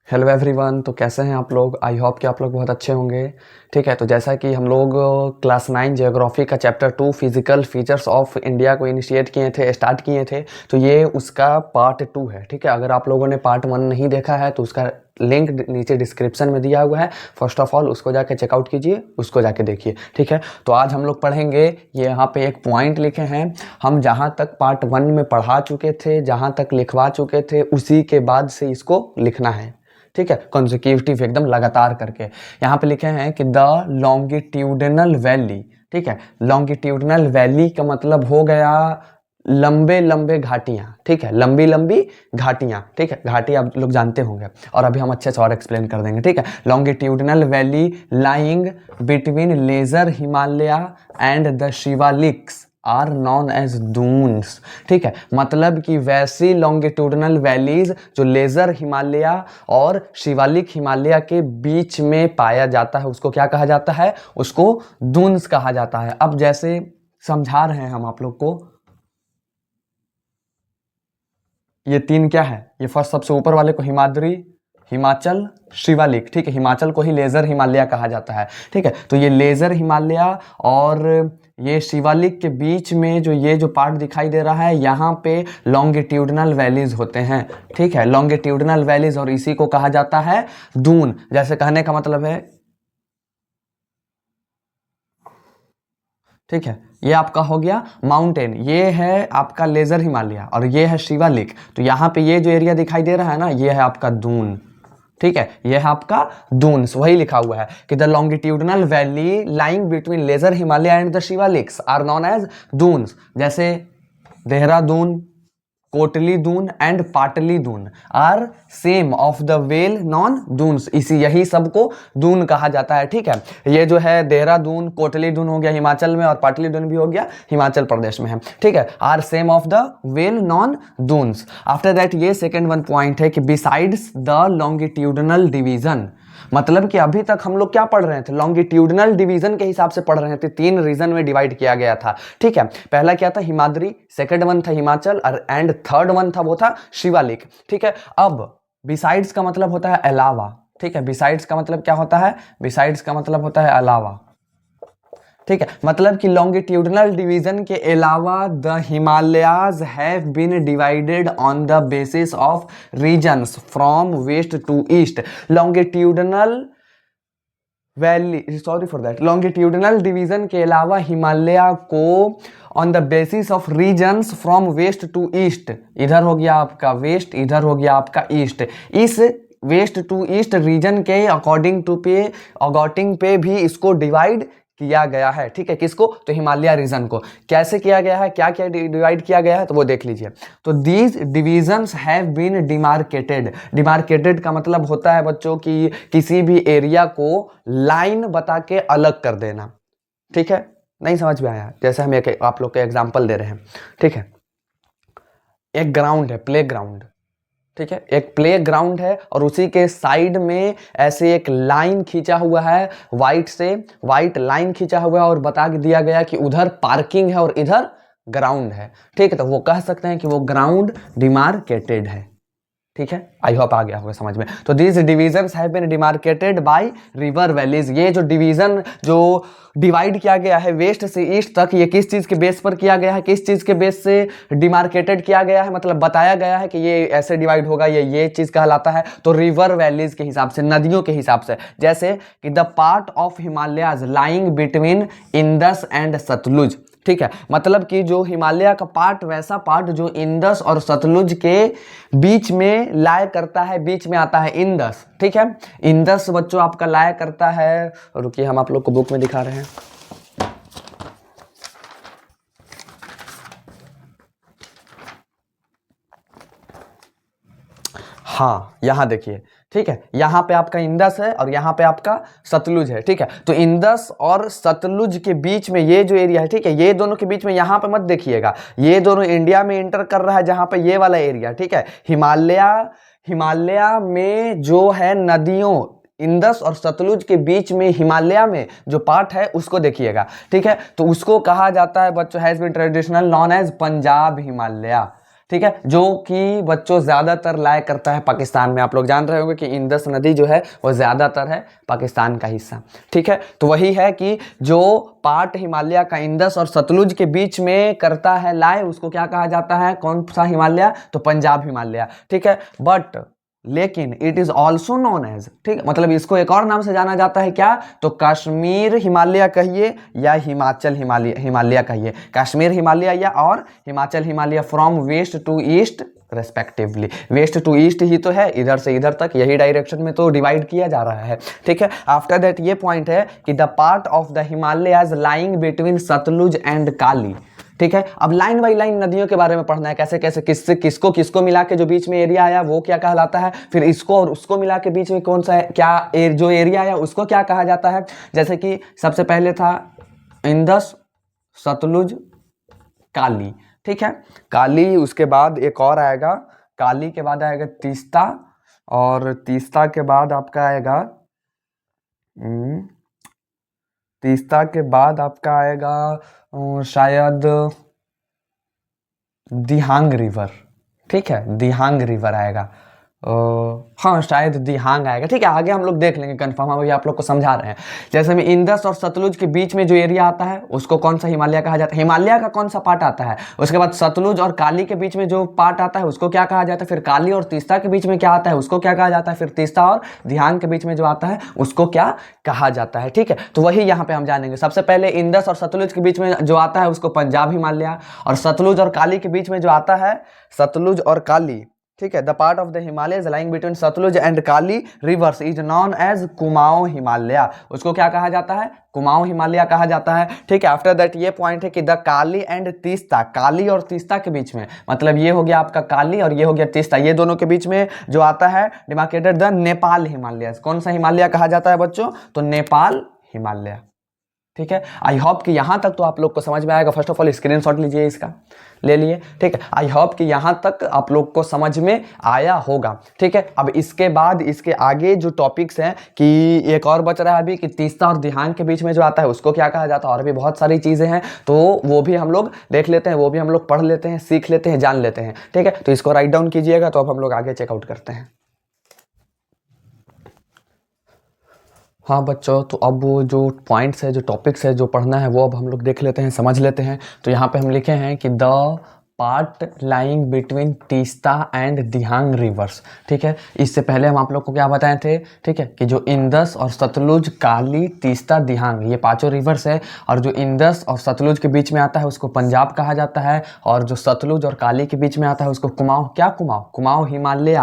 Hello everyone. तो कैसे हैं आप लोग? आई होप कि आप लोग बहुत अच्छे होंगे। ठीक है, तो जैसा कि हम लोग क्लास 9 जियोग्राफी का chapter 2 physical features of India को इनिशिएट किए थे, स्टार्ट किए थे, तो ये उसका पार्ट 2 है। ठीक है, अगर आप लोगों ने पार्ट 1 नहीं देखा है तो उसका लिंक नीचे डिस्क्रिप्शन में दिया हुआ है। फर्स्ट ऑफ ऑल उसको जाके चेकआउट कीजिए, उसको जाके देखिए। ठीक है, तो आज हम लोग पढ़ेंगे, ये यहाँ पे एक पॉइंट लिखे हैं, हम जहाँ तक पार्ट 1 में पढ़ा चुके थे, जहाँ तक लिखवा चुके थे, उसी के बाद से इसको लिखना है। ठीक है, कॉन्जिक्यूटिव एकदम लगातार करके। यहाँ पे लिखे हैं कि द लॉन्गिट्यूडनल वैली। ठीक है, लॉन्गिट्यूडनल वैली का मतलब हो गया लंबे लंबे घाटियां। ठीक है, लंबी लंबी घाटियां। ठीक है, घाटी आप लोग जानते होंगे और अभी हम अच्छे से और एक्सप्लेन कर देंगे। ठीक है, longitudinal valley lying between lesser Himalaya and the Shivaliks are known as duns. ठीक है, मतलब कि वैसी लॉन्गिट्यूडनल वैलीज जो लेजर हिमालय और शिवालिक हिमालय के बीच में पाया जाता है, उसको क्या कहा जाता है? उसको दून्स कहा जाता है। अब जैसे समझा रहे हैं हम आप लोग को, ये तीन क्या है? ये फर्स्ट सबसे ऊपर वाले को हिमाद्री, हिमाचल, शिवालिक। ठीक है, हिमाचल को ही लेजर हिमालय कहा जाता है। ठीक है, तो ये लेजर हिमालय और ये शिवालिक के बीच में जो ये जो पार्ट दिखाई दे रहा है, यहाँ पे लॉन्गिट्यूडनल वैलीज होते हैं। ठीक है, लॉन्गिट्यूडनल वैलीज, और इसी को कहा जाता है दून। जैसे कहने का मतलब है, ठीक है, ये आपका हो गया माउंटेन, ये है आपका लेजर हिमालय और ये है शिवालिक। तो यहाँ पे ये जो एरिया दिखाई दे रहा है ना, ये है आपका दून। ठीक है, ये है आपका दून्स। वही लिखा हुआ है कि the longitudinal valley lying between lesser Himalaya and the Shivaliks are known as duns. जैसे Dehradun, Kotli Dun and Patli Dun are some of the well known duns. इसी यही सबको दून कहा जाता है। ठीक है, ये जो है देहरादून, कोटली दून हो गया हिमाचल में, और पाटली दून भी हो गया हिमाचल प्रदेश में है। ठीक है, are some of the well known duns. After that ये सेकेंड वन पॉइंट है कि बिसाइड्स द लॉन्गिट्यूडनल डिवीजन, मतलब कि अभी तक हम लोग क्या पढ़ रहे थे? लॉन्गिट्यूडनल डिवीजन के हिसाब से पढ़ रहे थे। 3 रीजन में डिवाइड किया गया था। ठीक है, पहला क्या था? हिमाद्री, सेकंड वन था हिमाचल, एंड थर्ड वन था वो था शिवालिक। ठीक है, अब बिसाइड्स का मतलब होता है अलावा। ठीक है, बिसाइड्स का मतलब क्या होता है? बिसाइड्स का मतलब होता है अलावा। ठीक है, मतलब कि लॉन्गिट्यूडनल डिवीजन के अलावा the Himalayas have been divided on the basis of regions from west to east. Longitudinal valley, sorry for that, longitudinal division के अलावा हिमालय को on the basis of regions from west to east, इधर हो गया आपका waste, इधर हो गया आपका ईस्ट, इस वेस्ट टू ईस्ट रीजन के अकॉर्डिंग पे भी इसको डिवाइड किया गया है। ठीक है, किसको? तो हिमालय रीजन को। कैसे किया गया है, क्या क्या डिवाइड किया गया है, तो वो देख लीजिए। तो these divisions have been demarcated. Demarcated का मतलब होता है बच्चों की किसी भी एरिया को लाइन बता के अलग कर देना। ठीक है, नहीं समझ में आया? जैसे हम एक आप लोग के एग्जाम्पल दे रहे हैं। ठीक है, एक ग्राउंड है, प्ले ग्राउंड। ठीक है, एक प्ले ग्राउंड है और उसी के साइड में ऐसे एक लाइन खींचा हुआ है, वाइट से वाइट लाइन खींचा हुआ है, और बता दिया गया कि उधर पार्किंग है और इधर ग्राउंड है। ठीक है, तो वो कह सकते हैं कि वो ग्राउंड डिमार्केटेड है। ठीक है, आई होप आ गया होगा समझ में। तो these divisions have been demarcated by river valleys. ये जो डिवीजन जो डिवाइड किया गया है वेस्ट से ईस्ट तक, ये किस चीज के बेस पर किया गया है? किस चीज के बेस से डिमार्केटेड किया गया है? मतलब बताया गया है कि ये ऐसे डिवाइड होगा, ये चीज कहलाता है। तो रिवर वैलीज के हिसाब से, नदियों के हिसाब से, जैसे कि the part of Himalayas lying between Indus and Sutlej. ठीक है, मतलब कि जो हिमालय का पार्ट, वैसा पार्ट जो इंदस और सतलुज के बीच में लाया करता है, बीच में आता है इंदस। ठीक है, इंदस बच्चों आपका लाया करता है, रुकिए हम आप लोग को बुक में दिखा रहे हैं। हाँ, यहां देखिए। ठीक है, यहां पे आपका इंदस है और यहां पे आपका सतलुज है। ठीक है, तो इंदस और सतलुज के बीच में ये जो एरिया है, ठीक है, ये दोनों के बीच में, यहां पे मत देखिएगा, ये दोनों इंडिया में इंटर कर रहा है, जहां पे ये वाला एरिया। ठीक है, हिमालय में जो है नदियों, इंदस और सतलुज के बीच में हिमालय में जो पार्ट है उसको देखिएगा। ठीक है, तो उसको कहा जाता है बच्चों, has been traditional known as Punjab Himalaya. ठीक है, जो कि बच्चों ज़्यादातर लाया करता है पाकिस्तान में। आप लोग जान रहे होंगे कि इंदस नदी जो है वो ज़्यादातर है पाकिस्तान का हिस्सा। ठीक है, तो वही है कि जो पार्ट हिमालय का इंदस और सतलुज के बीच में करता है लाए, उसको क्या कहा जाता है, कौन सा हिमालय, तो पंजाब हिमालय। ठीक है, बट लेकिन it is also known as, ठीक, मतलब इसको एक और नाम से जाना जाता है, क्या, तो कश्मीर हिमालय कहिए या हिमाचल हिमालय कहिए, कश्मीर हिमालय या और Himachal Himalaya, from west to east respectively. West to east ही तो है, इधर से इधर तक यही डायरेक्शन में तो डिवाइड किया जा रहा है। ठीक है, आफ्टर दैट ये पॉइंट है कि the part of the Himalayas lying between Sutlej and Kali. ठीक है, अब लाइन बाई लाइन नदियों के बारे में पढ़ना है, कैसे कैसे किससे किसको किसको मिला के जो बीच में एरिया आया वो क्या कहलाता है, फिर इसको और उसको मिला के बीच में कौन सा है, क्या जो एरिया आया उसको क्या कहा जाता है। जैसे कि सबसे पहले था इंदस, सतलुज, काली। ठीक है, काली, उसके बाद एक और आएगा, काली के बाद आएगा तीस्ता, और तीस्ता के बाद आपका आएगा तीस्ता के बाद आपका आएगा शायद दिहांग रिवर। ठीक है, दिहांग रिवर आएगा, हाँ शायद दिहांग आएगा। ठीक है, आगे हम लोग देख लेंगे कंफर्म, अभी आप लोग को समझा रहे हैं। जैसे में इंदस और सतलुज के बीच में जो एरिया आता है उसको कौन सा हिमालय कहा जाता है, हिमालय का कौन सा पार्ट आता है। उसके बाद सतलुज और काली के बीच में जो पार्ट आता है उसको क्या कहा जाता है, फिर काली और तीस्ता के बीच में क्या आता है उसको क्या कहा जाता है, फिर तीस्ता और दिहांग के बीच में जो आता है उसको क्या कहा जाता है। ठीक है, तो वही यहाँ पे हम जानेंगे। सबसे पहले इंदस और सतलुज के बीच में जो आता है उसको पंजाब हिमालय, और सतलुज और काली के बीच में जो आता है, सतलुज और काली, ठीक है, the part of the Himalaya lying between Sutlej and Kali rivers is known as Kumaon Himalaya, उसको क्या कहा जाता है, कुमाऊं हिमालय कहा जाता है। ठीक है, आफ्टर दैट ये पॉइंट है कि द काली एंड तीस्ता, काली और तीस्ता के बीच में, मतलब ये हो गया आपका काली और ये हो गया तीस्ता, ये दोनों के बीच में जो आता है डिमार्केटेड द नेपाल हिमालय। कौन सा हिमालय कहा जाता है बच्चों, तो नेपाल हिमालय। ठीक है, आई होप कि यहाँ तक तो आप लोग को समझ में आएगा। फर्स्ट ऑफ ऑल स्क्रीनशॉट लीजिए, इसका ले लिए। ठीक है, आई होप कि यहाँ तक आप लोग को समझ में आया होगा। ठीक है, अब इसके बाद इसके आगे जो टॉपिक्स हैं कि एक और बच रहा है अभी कि तीस्ता और दिहांग के बीच में जो आता है उसको क्या कहा जाता है, और भी बहुत सारी चीज़ें हैं तो वो भी हम लोग देख लेते हैं, वो भी हम लोग पढ़ लेते हैं, सीख लेते हैं, जान लेते हैं। ठीक है, तो इसको राइट डाउन कीजिएगा। तो अब हम लोग आगे चेकआउट करते हैं। हाँ बच्चों, तो अब वो जो पॉइंट्स है, जो टॉपिक्स है, जो पढ़ना है वो अब हम लोग देख लेते हैं, समझ लेते हैं। तो यहाँ पे हम लिखे हैं कि the part lying between Teesta and Dihang reverse. ठीक है, इससे पहले हम आप लोग को क्या बताए थे, ठीक है, कि जो इंदस और सतलुज, काली, तीस्ता, दिहांग, ये पांचों रिवर्स है, और जो इंदस और सतलुज के बीच में आता है उसको पंजाब कहा जाता है, और जो सतलुज और काली के बीच में आता है उसको कुमाऊं, क्या कुमाऊं हिमालय।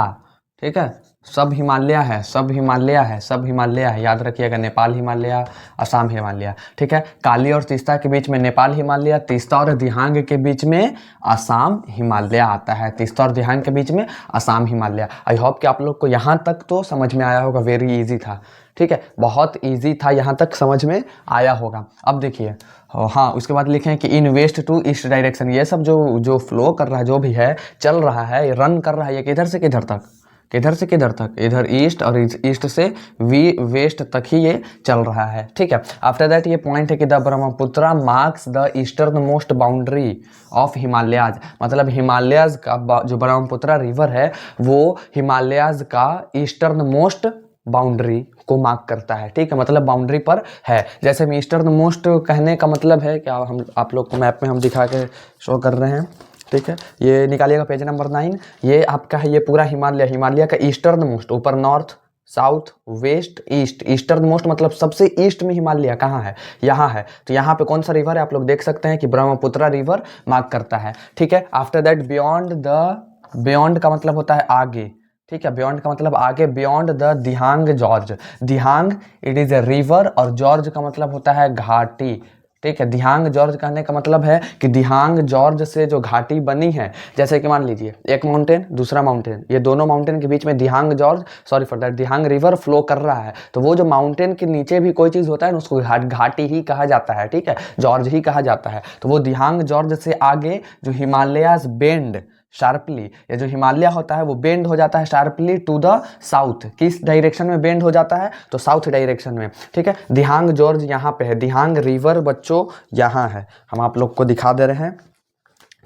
ठीक है, सब हिमालय है, सब हिमालय है, सब हिमालय है, याद रखिएगा, नेपाल हिमालय, असम हिमालय। ठीक है, काली और तीस्ता के बीच में नेपाल हिमालय, तीस्ता और दिहांग के बीच में असम हिमालय आता है, तीस्ता और दिहांग के बीच में असम हिमालय। आई होप कि आप लोग को यहाँ तक तो समझ में आया होगा, वेरी इजी था। ठीक है, बहुत इजी था, यहाँ तक समझ में आया होगा। अब देखिए, हाँ उसके बाद लिखें कि इन वेस्ट टू ईस्ट डायरेक्शन, ये सब जो फ्लो कर रहा है, जो भी है, चल रहा है, रन कर रहा है, ये किधर से किधर तक, किधर से किधर तक, इधर ईस्ट, और ईस्ट से वेस्ट तक ही ये चल रहा है। ठीक है, आफ्टर दैट ये पॉइंट है कि the Brahmaputra marks the eastern most boundary of Himalayas, मतलब हिमालयाज का जो ब्रह्मपुत्रा रिवर है वो हिमालयाज का ईस्टर्न मोस्ट बाउंड्री को मार्क करता है। ठीक है, मतलब बाउंड्री पर है। जैसे हम ईस्टर्न मोस्ट कहने का मतलब है क्या, हम आप लोग को मैप में हम दिखा के शो कर रहे हैं। ठीक है, ये निकालिएगा पेज नंबर 9, ये आपका है, ये पूरा हिमालय, हिमालय का ईस्टर्न मोस्ट, ऊपर north, south, west, east, easternmost मतलब सबसे ईस्ट में हिमालय कहाँ है, यहाँ है। तो यहाँ पे कौन सा रिवर है, आप लोग देख सकते हैं कि ब्रह्मपुत्रा रिवर मार्क करता है। ठीक है, आफ्टर दैट बियॉन्ड का मतलब होता है आगे। ठीक है, बियॉन्ड का मतलब आगे, beyond the Dihang George, Dihang it is a river, और जॉर्ज का मतलब होता है घाटी। ठीक है, दिहांग जॉर्ज कहने का मतलब है कि दिहांग जॉर्ज से जो घाटी बनी है, जैसे कि मान लीजिए एक माउंटेन दूसरा माउंटेन, ये दोनों माउंटेन के बीच में Dihang gorge, sorry for that, Dihang river flow कर रहा है, तो वो जो माउंटेन के नीचे भी कोई चीज़ होता है ना उसको घाटी ही कहा जाता है। ठीक है, जॉर्ज ही कहा जाता है। तो वो दिहांग जॉर्ज से आगे जो हिमालयाज बेंड शार्पली, ये जो हिमालय होता है वो बेंड हो जाता है शार्पली टू द साउथ। किस डायरेक्शन में बेंड हो जाता है, तो साउथ डायरेक्शन में। ठीक है, दिहांग जॉर्ज यहाँ पे है, दिहांग रिवर बच्चों यहाँ है, हम आप लोग को दिखा दे रहे हैं।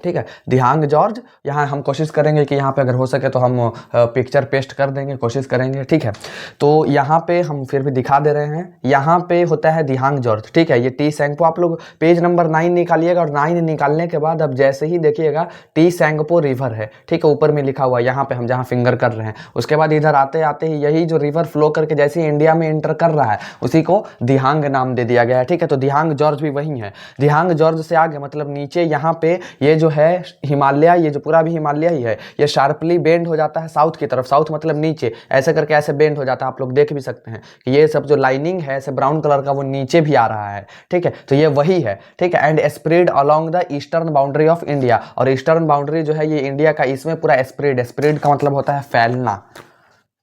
ठीक है। दिहांग जॉर्ज, यहाँ हम कोशिश करेंगे कि यहाँ पे अगर हो सके तो हम पिक्चर पेस्ट कर देंगे, कोशिश करेंगे, ठीक है। तो यहाँ पे हम फिर भी दिखा दे रहे हैं, यहाँ पे होता है दिहांग जॉर्ज, ठीक है। ये टी सैंगपो, आप लोग पेज नंबर 9 निकालिएगा और 9 निकालने के बाद अब जैसे ही देखिएगा टी सैंगपो रिवर है, ठीक है, ऊपर में लिखा हुआ है, यहाँ पे हम जहाँ फिंगर कर रहे हैं। उसके बाद इधर आते आते ही यही जो रिवर फ्लो करके जैसे ही इंडिया में इंटर कर रहा है उसी को दिहांग नाम दे दिया गया है, ठीक है। तो दिहांग जॉर्ज भी वही है। दिहांग जॉर्ज से आगे मतलब नीचे यहाँ पे ये जो है हिमालय, ये जो पूरा भी हिमालय ही है, ये शार्पली बेंड हो जाता है साउथ की तरफ। साउथ मतलब नीचे, ऐसे करके ऐसे बेंड हो जाता है। आप लोग देख भी सकते हैं कि ये सब जो लाइनिंग है ऐसे ब्राउन कलर का वो नीचे भी आ रहा है, ठीक है। तो ये वही है, ठीक है। And spread along the eastern boundary of India, और ईस्टर्न बाउंड्री जो है ये इंडिया का, इसमें पूरा स्प्रेड, स्प्रेड का मतलब होता है फैलना,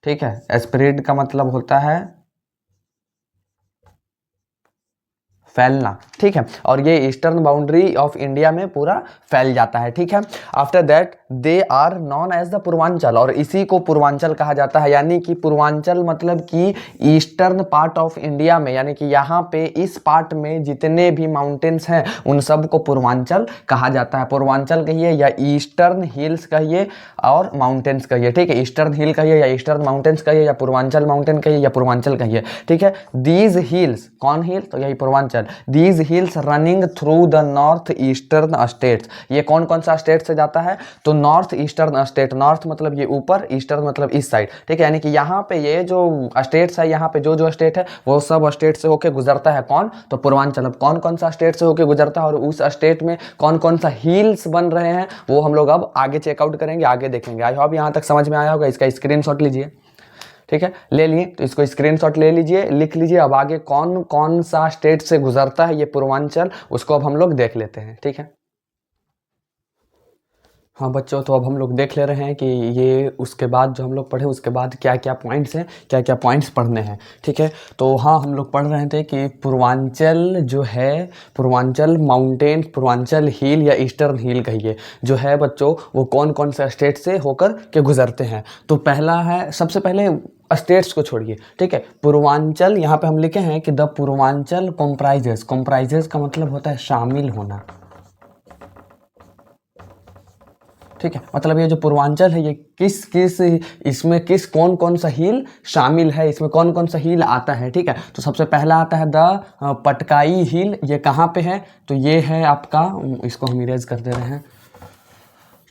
ठीक है। स्प्रेड का मतलब होता है फैलना, ठीक है। और ये ईस्टर्न बाउंड्री ऑफ इंडिया में पूरा फैल जाता है, ठीक है। After that they are known as the Purvanchal, और इसी को पूर्वांचल कहा जाता है। यानी कि पूर्वांचल मतलब कि ईस्टर्न पार्ट ऑफ इंडिया में, यानी कि यहाँ पे इस पार्ट में जितने भी माउंटेन्स हैं उन सब को पूर्वांचल कहा जाता है। पूर्वांचल कहिए या ईस्टर्न हिल्स कहिए और माउंटेन्स कहिए, ठीक है। ईस्टर्न हिल कहिए या ईस्टर्न माउंटेन्स कहिए या पूर्वांचल माउंटेन कहिए या पूर्वांचल कहिए, ठीक है। दीज हिल्स, कौन हिल, तो यही Purvanchal. These hills running through the north eastern states, ये कौन कौन सा स्टेट से जाता है, तो नॉर्थ ईस्टर्न स्टेट, नॉर्थ मतलब ये ऊपर, ईस्टर्न मतलब इस साइड, ठीक है। यानी कि यहाँ पे ये जो स्टेट्स है, यहाँ पे जो जो स्टेट है वो सब स्टेट से होके गुजरता है, कौन, तो पूर्वांचल। अब कौन कौन सा स्टेट से होके गुजरता है और उस स्टेट में कौन कौन सा हिल्स बन रहे हैं वो हम लोग अब आगे चेकआउट करेंगे, आगे देखेंगे। आई होप यहाँ तक समझ में आया होगा। इसका स्क्रीनशॉट लीजिए, ठीक है, ले लिए, तो इसको स्क्रीनशॉट ले लीजिए, लिख लीजिए। अब आगे कौन कौन सा स्टेट से गुजरता है ये पूर्वांचल, उसको अब हम लोग देख लेते हैं, ठीक है। हाँ बच्चों, तो अब हम लोग देख ले रहे हैं कि ये उसके बाद जो हम लोग पढ़े उसके बाद क्या क्या पॉइंट्स हैं, क्या क्या पॉइंट्स पढ़ने हैं, ठीक है। तो हाँ, हम लोग पढ़ रहे थे कि पूर्वांचल जो है, पूर्वांचल माउंटेन, पूर्वांचल हिल या ईस्टर्न हिल कहिए, जो है बच्चों वो कौन कौन से स्टेट से होकर के गुजरते हैं। तो पहला है, सबसे पहले स्टेट्स को छोड़िए, ठीक है। पूर्वांचल, यहाँ पे हम लिखे हैं कि द पूर्वांचल कॉम्प्राइजेस, कॉम्प्राइजेस का मतलब होता है शामिल होना, ठीक है। मतलब ये जो पूर्वांचल है ये किस किस, इसमें किस कौन कौन सा हिल शामिल है, इसमें कौन कौन सा हिल आता है, ठीक है। तो सबसे पहला आता है द पटकाई हिल, ये कहाँ पे है, तो ये है आपका, इसको हम इरेज कर दे रहे हैं,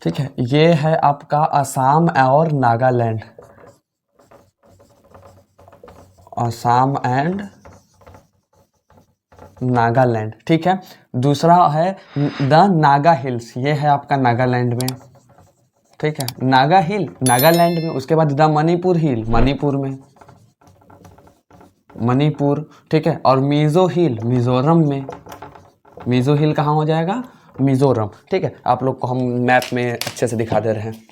ठीक है। ये है आपका असम और नागालैंड, असम एंड नागालैंड, ठीक है। दूसरा है द नागा हिल्स, ये है आपका नागालैंड में, ठीक है, नागा हिल नागालैंड में। उसके बाद द मणिपुर हिल, मणिपुर में, मणिपुर, ठीक है। और मिजो हिल, मिजोरम में, मिजो हिल कहाँ हो जाएगा, मिजोरम, ठीक है। आप लोग को हम मैप में अच्छे से दिखा दे रहे हैं।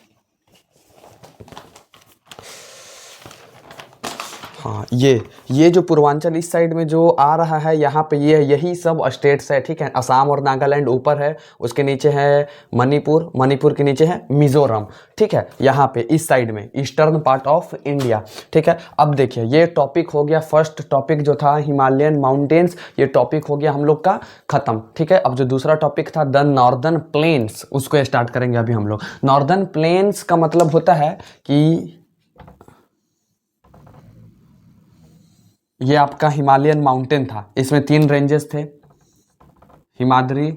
हाँ, ये जो पूर्वांचल इस साइड में जो आ रहा है यहाँ पे, ये यही सब स्टेट्स है, ठीक है। असम और नागालैंड ऊपर है, उसके नीचे है मणिपुर, मणिपुर के नीचे है मिजोरम, ठीक है। यहाँ पे इस साइड में ईस्टर्न पार्ट ऑफ इंडिया, ठीक है। अब देखिए, ये टॉपिक हो गया, फर्स्ट टॉपिक जो था हिमालयन माउंटेन्स, ये टॉपिक हो गया हम लोग का खत्म, ठीक है। अब जो दूसरा टॉपिक था द नॉर्दर्न प्लेन्स, उसको स्टार्ट करेंगे अभी हम लोग। नॉर्दर्न प्लेन्स का मतलब होता है कि ये आपका हिमालयन माउंटेन था, इसमें 3 रेंजेस थे, हिमाद्री,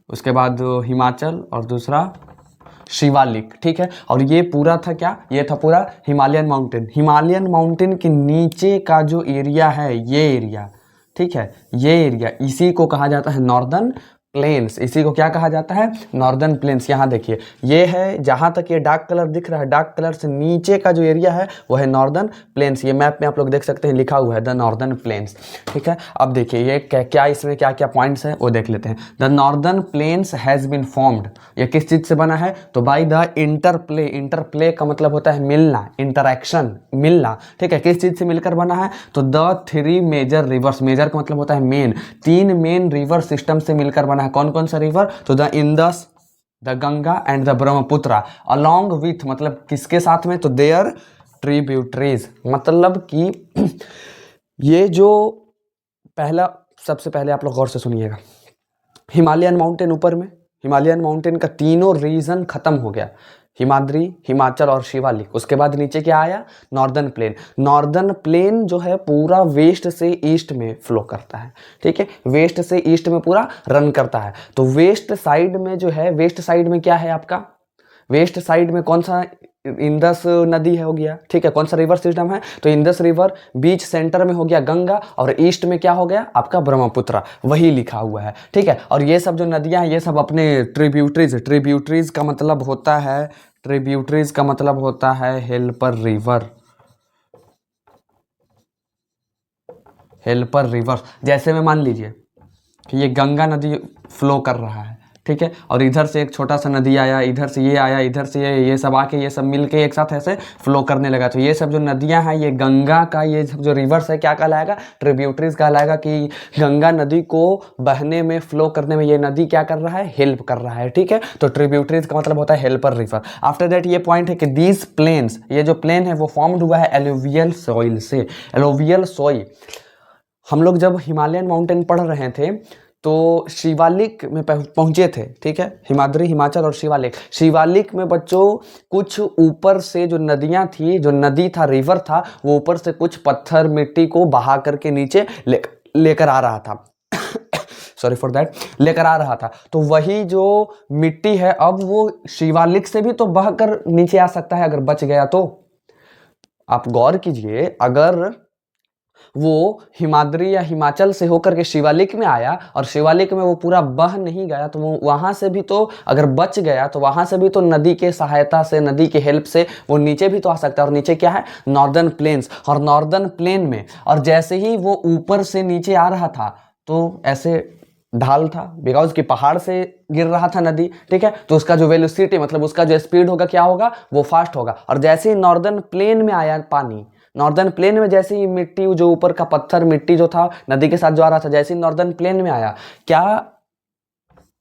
उसके बाद हिमाचल और दूसरा शिवालिक, ठीक है। और ये पूरा था क्या, ये था पूरा हिमालयन माउंटेन। हिमालयन माउंटेन के नीचे का जो एरिया है, ये एरिया, ठीक है, ये एरिया, इसी को कहा जाता है नॉर्दर्न प्लेन्स। इसी को क्या कहा जाता है, नॉर्दर्न प्लेन्स। यहाँ देखिए, ये है, जहाँ तक ये डार्क कलर दिख रहा है, डार्क कलर से नीचे का जो एरिया है वो है नॉर्दर्न प्लेन्स। ये मैप में आप लोग देख सकते हैं, लिखा हुआ है द नॉर्दर्न प्लेन्स, ठीक है। अब देखिए ये क्या इसमें क्या क्या पॉइंट्स हैं वो देख लेते हैं। The northern plains has been formed, ये किस चीज़ से बना है, तो बाय द इंटरप्ले। इंटरप्ले का मतलब होता है मिलना, इंटरेक्शन, मिलना, ठीक है। किस चीज़ से मिलकर बना है, तो द 3 मेजर रिवर्स, मेजर का मतलब होता है मेन, 3 मेन रिवर सिस्टम से मिलकर बना है। कौन कौन सा रिवर, तो the Indus, the Ganga and the Brahmaputra, along with, मतलब किसके साथ में, तो देयर ट्रिब्यूटरीज, मतलब कि ये जो पहला, सबसे पहले आप लोग गौर से सुनिएगा, हिमालयन माउंटेन ऊपर में, हिमालयन माउंटेन का तीनों रीजन खत्म हो गया, हिमाद्री, हिमाचल और शिवालिक। उसके बाद नीचे क्या आया, नॉर्दर्न प्लेन। नॉर्दर्न प्लेन जो है पूरा वेस्ट से ईस्ट में फ्लो करता है, ठीक है, वेस्ट से ईस्ट में पूरा रन करता है। तो वेस्ट साइड में जो है, वेस्ट साइड में क्या है आपका, वेस्ट साइड में कौन सा, इंदस नदी है हो गया, ठीक है, कौन सा रिवर सिस्टम है, तो इंदस रिवर, बीच सेंटर में हो गया गंगा, और ईस्ट में क्या हो गया आपका ब्रह्मपुत्र, वही लिखा हुआ है, ठीक है। और ये सब जो नदियां हैं ये सब अपने ट्रिब्यूटरीज, ट्रिब्यूटरीज का मतलब होता है, ट्रिब्यूटरीज का मतलब होता है हेल्पर रिवर, हेल्पर रिवर। जैसे में मान लीजिए कि ये गंगा नदी फ्लो कर रहा है, ठीक है, और इधर से एक छोटा सा नदी आया, इधर से ये आया, इधर से ये सब आके ये सब मिलके एक साथ ऐसे फ्लो करने लगा। तो ये सब जो नदियां हैं, ये गंगा का ये सब जो रिवर्स है क्या कहलाएगा, ट्रिब्यूटरीज कहलाएगा, कि गंगा नदी को बहने में, फ्लो करने में ये नदी क्या कर रहा है, हेल्प कर रहा है, ठीक है। तो ट्रिब्यूटरीज का मतलब होता है हेल्पर रिवर। आफ्टर दैट ये पॉइंट है कि दीज प्लेन्स, ये जो प्लेन है वो फॉर्म्ड हुआ है एलुवियल सॉइल से। एलुवियल सॉइल, हम लोग जब हिमालयन माउंटेन पढ़ रहे थे तो शिवालिक में पहुंचे थे, ठीक है, हिमाद्री, हिमाचल और शिवालिक। शिवालिक में बच्चों कुछ ऊपर से जो नदियां थी, जो नदी था, रिवर था, वो ऊपर से कुछ पत्थर मिट्टी को बहा करके नीचे लेकर आ रहा था सॉरी फॉर दैट, लेकर आ रहा था। तो वही जो मिट्टी है अब वो शिवालिक से भी तो बहकर नीचे आ सकता है अगर बच गया तो। आप गौर कीजिए, अगर वो हिमाद्री या हिमाचल से होकर के शिवालिक में आया और शिवालिक में वो पूरा बह नहीं गया, तो वो वहां से भी तो अगर बच गया तो वहां से भी तो नदी के सहायता से, नदी के हेल्प से वो नीचे भी तो आ सकता है। और नीचे क्या है, नॉर्दर्न प्लेन्स। और नॉर्दर्न प्लेन में, और जैसे ही वो ऊपर से नीचे आ रहा था तो ऐसे ढाल था, बिकॉज कि पहाड़ से गिर रहा था नदी, ठीक है, तो उसका जो वेलोसिटी, मतलब उसका जो स्पीड होगा क्या होगा, वो फास्ट होगा। और जैसे ही नॉर्दर्न प्लेन में आया पानी, नॉर्दर्न प्लेन में जैसे ही मिट्टी, जो ऊपर का पत्थर मिट्टी जो था नदी के साथ जो आ रहा था, जैसे ही नॉर्दर्न प्लेन में आया, क्या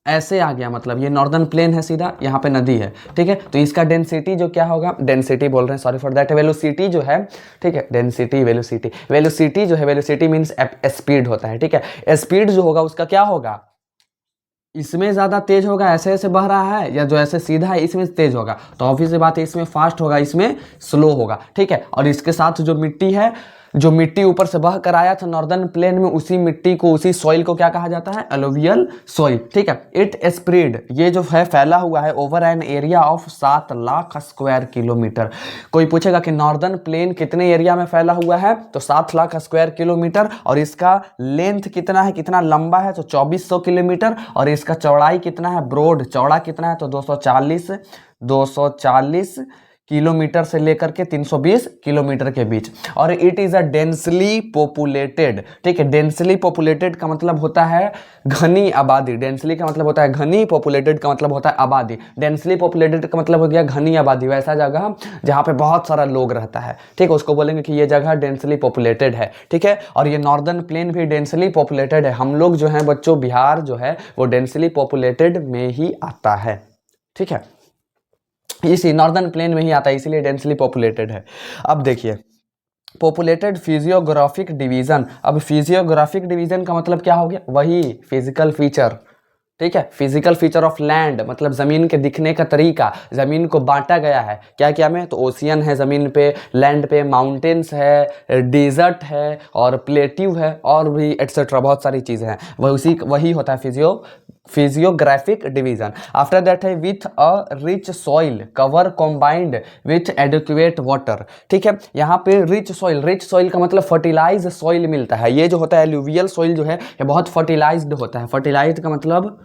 ऐसे आ गया, मतलब ये नॉर्दर्न प्लेन है सीधा, यहाँ पे नदी है, ठीक है, तो इसका डेंसिटी जो क्या होगा, डेंसिटी बोल रहे हैं, सॉरी फॉर दैट, वेलोसिटी जो है, ठीक है, डेंसिटी, वेलोसिटी, वेलोसिटी जो है, वेलोसिटी मीन्स स्पीड होता है, ठीक है। स्पीड जो होगा उसका क्या होगा, इसमें ज़्यादा तेज होगा, ऐसे ऐसे बह रहा है, या जो ऐसे सीधा है इसमें तेज होगा, तो ऑब्वियस सी बात है इसमें फास्ट होगा, इसमें स्लो होगा, ठीक है। और इसके साथ जो मिट्टी है, जो मिट्टी ऊपर से बह कर आया था नॉर्दर्न प्लेन में, उसी मिट्टी को, उसी सॉइल को क्या कहा जाता है, एलुवियल सॉइल, ठीक है। इट स्प्रेड, ये जो है फैला हुआ है over an area of 7 lakh square kilometre. कोई पूछेगा कि नॉर्दर्न प्लेन कितने एरिया में फैला हुआ है, तो 7 लाख स्क्वायर किलोमीटर। और इसका लेंथ कितना है, कितना लंबा है, तो 2400 किलोमीटर। और इसका चौड़ाई कितना है, ब्रॉड, चौड़ा कितना है, तो 240 किलोमीटर से लेकर के 320 किलोमीटर के बीच। और it is a densely populated, ठीक है, डेंसली पॉपुलेटेड का मतलब होता है घनी आबादी, डेंसली का मतलब होता है घनी, पॉपुलेटेड का मतलब होता है आबादी। डेंसली पॉपुलेटेड का मतलब हो गया घनी आबादी, वैसा जगह जहाँ पे बहुत सारा लोग रहता है, ठीक है, उसको बोलेंगे कि ये जगह डेंसली पॉपुलेटेड है, ठीक है। और ये नॉर्दर्न प्लेन भी डेंसली पॉपुलेटेड है। हम लोग जो हैं बच्चों, बिहार जो है वो डेंसली पॉपुलेटेड में ही आता है, ठीक है, इसी नॉर्दर्न प्लेन में ही आता है, इसीलिए डेंसली पॉपुलेटेड है। अब देखिए, पॉपुलेटेड फिजियोग्राफिक डिवीजन। अब फिजियोग्राफिक डिवीजन का मतलब क्या हो गया, वही फिजिकल फीचर, ठीक है, फिजिकल फीचर ऑफ लैंड, मतलब जमीन के दिखने का तरीका, जमीन को बांटा गया है क्या क्या में, तो ओशियन है जमीन पे, लैंड पे माउंटेन्स है, डेजर्ट है, और प्लेट्यू है, और भी एटसेट्रा बहुत सारी चीजें हैं, वही होता है फिजियोग्राफिक डिवीजन। आफ्टर दैट है with a rich soil cover combined with adequate water, ठीक है। यहाँ पे रिच सॉइल का मतलब फर्टिलाइज सॉइल मिलता है। ये जो होता है एलुवियल सॉइल जो है ये बहुत फर्टिलाइज्ड होता है। फर्टिलाइज्ड का मतलब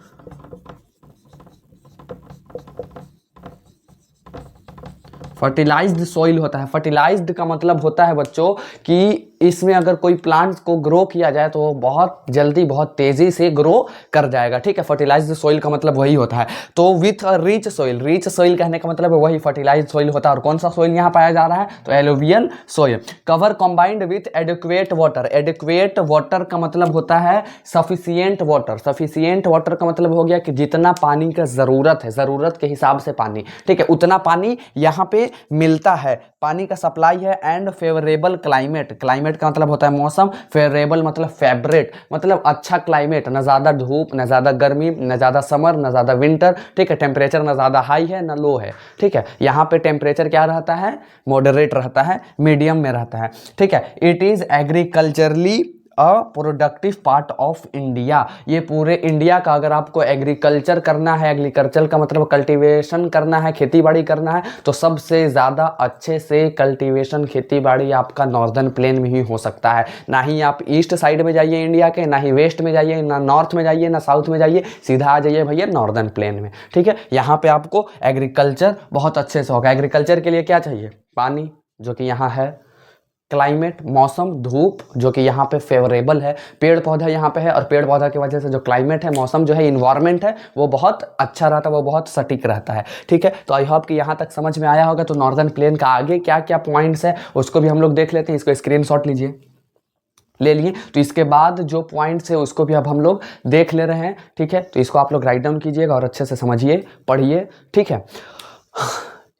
फर्टिलाइज्ड सॉइल होता है। फर्टिलाइज्ड का मतलब होता है बच्चों कि इसमें अगर कोई प्लांट्स को ग्रो किया जाए तो वो बहुत जल्दी, बहुत तेजी से ग्रो कर जाएगा, ठीक है। फर्टिलाइज्ड सॉइल का मतलब वही होता है। तो विथ अ रिच सॉइल कहने का मतलब वही फर्टिलाइज्ड सॉइल होता है। और कौन सा सॉइल यहाँ पाया जा रहा है, तो alluvial soil. Cover combined with adequate water. Adequate water का मतलब होता है सफिशियंट वाटर। सफिशियंट वाटर का मतलब हो गया कि जितना पानी का जरूरत है, जरूरत के हिसाब से पानी, ठीक है, उतना पानी यहाँ पे मिलता है, पानी का सप्लाई है। एंड फेवरेबल क्लाइमेट क्लाइमेट का मतलब होता है मौसम, फेवरेबल मतलब फेवरेट मतलब अच्छा क्लाइमेट, ना ज़्यादा धूप ना ज़्यादा गर्मी, ना ज़्यादा समर ना ज़्यादा विंटर, ठीक है। टेम्परेचर ना ज़्यादा हाई है ना लो है, ठीक है। यहाँ पे टेम्परेचर क्या रहता है, मॉडरेट रहता है, मीडियम में रहता है, ठीक है। It is agriculturally a productive part of India. ये पूरे इंडिया का, अगर आपको एग्रीकल्चर करना है, एग्रीकल्चर का मतलब कल्टीवेशन करना है, खेती बाड़ी करना है, तो सबसे ज़्यादा अच्छे से कल्टीवेशन खेती बाड़ी आपका नॉर्दर्न प्लेन में ही हो सकता है। ना ही आप ईस्ट साइड में जाइए इंडिया के, ना ही वेस्ट में जाइए, ना नॉर्थ में जाइए, ना साउथ में जाइए, सीधा आ जाइए भैया नॉर्दर्न प्लेन में, ठीक है। यहाँ पे आपको एग्रीकल्चर बहुत अच्छे से होगा। एग्रीकल्चर के लिए क्या चाहिए, पानी जो कि यहाँ है, क्लाइमेट मौसम, धूप जो कि यहाँ पे फेवरेबल है, पेड़ पौधा यहाँ पे है, और पेड़ पौधा की वजह से जो क्लाइमेट है, मौसम जो है, इन्वायरमेंट है, वो बहुत अच्छा रहता है, वो बहुत सटीक रहता है, ठीक है। तो आई होप कि यहाँ तक समझ में आया होगा। तो नॉर्दर्न प्लेन का आगे क्या क्या पॉइंट्स है उसको भी हम लोग देख लेते हैं। इसको स्क्रीनशॉट लीजिए, ले लिए। तो इसके बाद जो पॉइंट्स है उसको भी अब हम लोग देख ले रहे हैं, ठीक है। तो इसको आप लोग राइट डाउन कीजिएगा और अच्छे से समझिए, पढ़िए, ठीक है।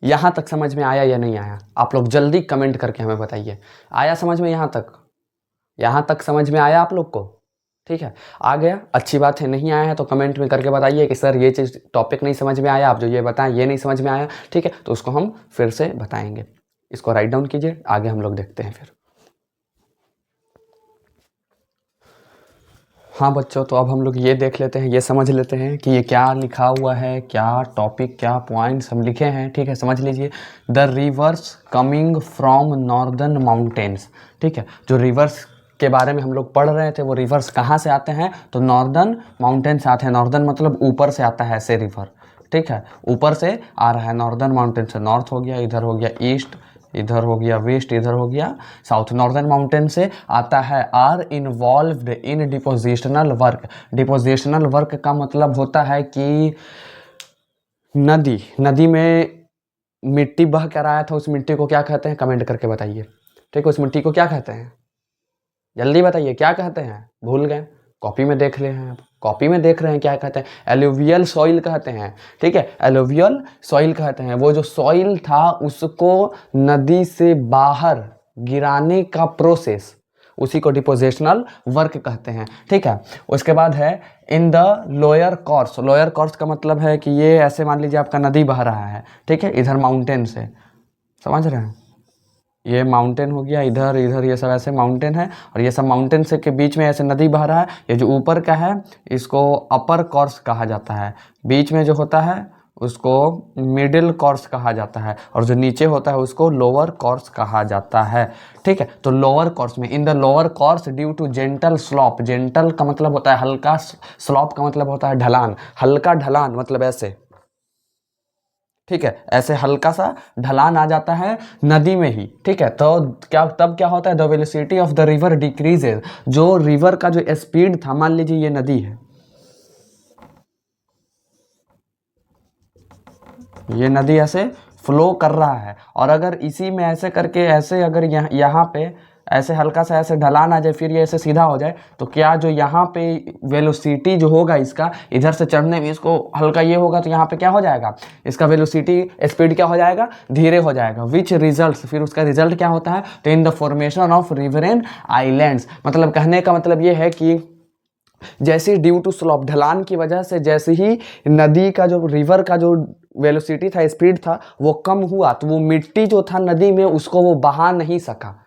यहाँ तक समझ में आया या नहीं आया, आप लोग जल्दी कमेंट करके हमें बताइए। आया समझ में यहाँ तक? यहाँ तक समझ में आया आप लोग को? ठीक है, आ गया, अच्छी बात है। नहीं आया है तो कमेंट में करके बताइए कि सर ये चीज़ टॉपिक नहीं समझ में आया, आप जो ये बताएं ये नहीं समझ में आया, ठीक है। तो उसको हम फिर से बताएंगे। इसको राइट डाउन कीजिए, आगे हम लोग देखते हैं फिर। हाँ बच्चों, तो अब हम लोग ये देख लेते हैं, ये समझ लेते हैं कि ये क्या लिखा हुआ है, क्या टॉपिक, क्या पॉइंट्स हम लिखे हैं, ठीक है। समझ लीजिए, the reverse coming from northern mountains, ठीक है। जो रिवर्स के बारे में हम लोग पढ़ रहे थे, वो रिवर्स कहाँ से आते हैं, तो नॉर्दर्न माउंटेन से आते हैं। नॉर्दर्न मतलब ऊपर से आता है ऐसे रिवर, ठीक है, ऊपर से आ रहा है नॉर्दर्न माउंटेन से। नॉर्थ हो गया, इधर हो गया ईस्ट, इधर हो गया वेस्ट, इधर हो गया साउथ। नॉर्दर्न माउंटेन से आता है। Are involved in depositional work. Depositional work का मतलब होता है कि नदी में मिट्टी बह कर आया था, उस मिट्टी को क्या कहते हैं, कमेंट करके बताइए, ठीक है। उस मिट्टी को क्या कहते हैं, जल्दी बताइए, क्या कहते हैं, भूल गए, कॉपी में देख ले हैं आप, कॉपी में देख रहे हैं क्या कहते हैं, एलुवियल सॉइल कहते हैं, ठीक है। एलुवियल सॉइल कहते हैं, वो जो सॉइल था उसको नदी से बाहर गिराने का प्रोसेस, उसी को डिपोजिशनल वर्क कहते हैं, ठीक है। उसके बाद है इन the lower course. Lower course का मतलब है कि ये ऐसे मान लीजिए आपका नदी बह रहा है, ठीक है, इधर माउंटेन से, समझ रहे हैं, ये माउंटेन हो गया, इधर इधर ये सब ऐसे माउंटेन है, और ये सब माउंटेन से के बीच में ऐसे नदी बह रहा है। ये जो ऊपर का है इसको अपर कोर्स कहा जाता है, बीच में जो होता है उसको मिडिल कोर्स कहा जाता है, और जो नीचे होता है उसको लोअर कोर्स कहा जाता है, ठीक है। तो लोअर कोर्स में, in the lower course due to gentle slope. Gentle का मतलब होता है हल्का, स्लॉप का मतलब होता है ढलान, हल्का ढलान मतलब ऐसे, ठीक है, ऐसे हल्का सा ढलान आ जाता है नदी में ही, ठीक है। तो क्या, तब क्या होता है, the velocity of the river decreases. जो रिवर का जो स्पीड था, मान लीजिए ये नदी है, ये नदी ऐसे फ्लो कर रहा है, और अगर इसी में ऐसे करके ऐसे अगर यहाँ पे ऐसे हल्का सा ऐसे ढलान आ जाए, फिर ये ऐसे सीधा हो जाए, तो क्या जो यहाँ पे वेलोसिटी जो होगा इसका, इधर से चढ़ने में इसको हल्का ये होगा, तो यहाँ पे क्या हो जाएगा, इसका वेलोसिटी स्पीड क्या हो जाएगा, धीरे हो जाएगा। विच रिजल्ट्स, फिर उसका रिजल्ट क्या होता है, तो in the formation of riverine islands. मतलब कहने का मतलब ये है कि जैसे ड्यू टू स्लॉप, ढलान की वजह से जैसे ही नदी का जो रिवर का जो वेलोसिटी था, स्पीड था, वो कम हुआ, तो वो मिट्टी जो था नदी में उसको वो बहा नहीं सका,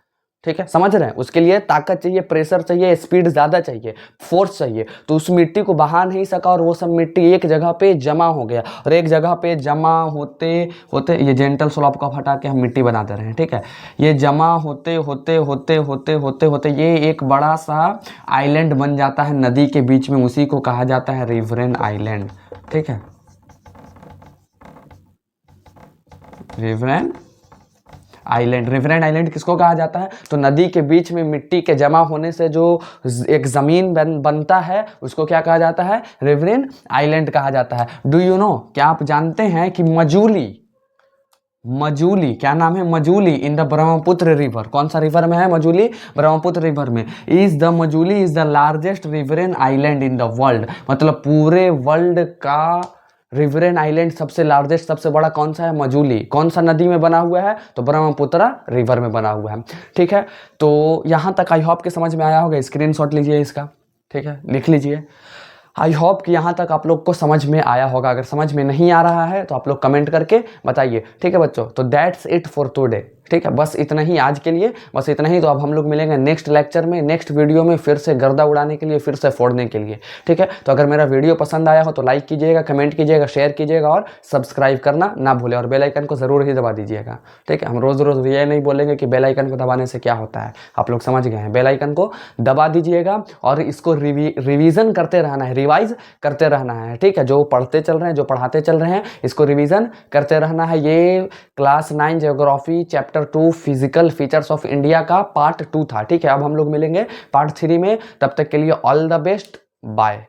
ठीक है। समझ रहे हैं, उसके लिए ताकत चाहिए, प्रेशर चाहिए, स्पीड ज़्यादा चाहिए, फोर्स चाहिए, तो उस मिट्टी को बहा नहीं सका, और वो सब मिट्टी एक जगह पे जमा हो गया, और एक जगह पे जमा होते होते, ये जेंटल स्लॉप का हटा के हम मिट्टी बना दे रहे हैं, ठीक है। ये जमा होते होते होते होते होते होते ये एक बड़ा सा आइलैंड बन जाता है नदी के बीच में, उसी को कहा जाता है रिवरेन आइलैंड, ठीक है, रिवरेन आइलैंड। रिवरेन आइलैंड किसको कहा जाता है, तो नदी के बीच में मिट्टी के जमा होने से जो एक ज़मीन बनता है उसको क्या कहा जाता है, रिवरेन आइलैंड कहा जाता है। डू यू नो, क्या आप जानते हैं कि मजूली, मजूली क्या नाम है, Majuli in the Brahmaputra river, कौन सा रिवर में है, मजूली ब्रह्मपुत्र रिवर में। Is the Majuli is the largest riverine island in the world, मतलब पूरे वर्ल्ड का रिवरेन आइलैंड सबसे लार्जेस्ट, सबसे बड़ा कौन सा है? मजूली। कौन सा नदी में बना हुआ है? तो ब्रह्मपुत्र रिवर में बना हुआ है। ठीक है, तो यहाँ तक आई होप कि समझ में आया होगा। स्क्रीनशॉट लीजिए इसका, ठीक है, लिख लीजिए। आई होप कि यहाँ तक आप लोग को समझ में आया होगा। अगर समझ में नहीं आ रहा है तो आप लोग कमेंट करके बताइए। ठीक है बच्चों, तो दैट्स इट फॉर टुडे। ठीक है, बस इतना ही आज के लिए, बस इतना ही। तो अब हम लोग मिलेंगे नेक्स्ट लेक्चर में, नेक्स्ट वीडियो में, फिर से गर्दा उड़ाने के लिए, फिर से फोड़ने के लिए। ठीक है, तो अगर मेरा वीडियो पसंद आया हो तो लाइक कीजिएगा, कमेंट कीजिएगा, शेयर कीजिएगा और सब्सक्राइब करना ना भूलें, और बेल आइकन को ज़रूर ही दबा दीजिएगा। ठीक है, हम रोज़ रोज़ ये नहीं बोलेंगे कि बेल आइकन को दबाने से क्या होता है, आप लोग समझ गए हैं। बेल आइकन को दबा दीजिएगा और इसको रिवीजन करते रहना है, रिवाइज करते रहना है। ठीक है, जो पढ़ते चल रहे हैं, जो पढ़ाते चल रहे हैं, इसको रिवीजन करते रहना है। ये class 9 geography chapter 2 physical features of India का पार्ट 2 था। ठीक है, अब हम लोग मिलेंगे पार्ट 3 में। तब तक के लिए ऑल द बेस्ट, बाय।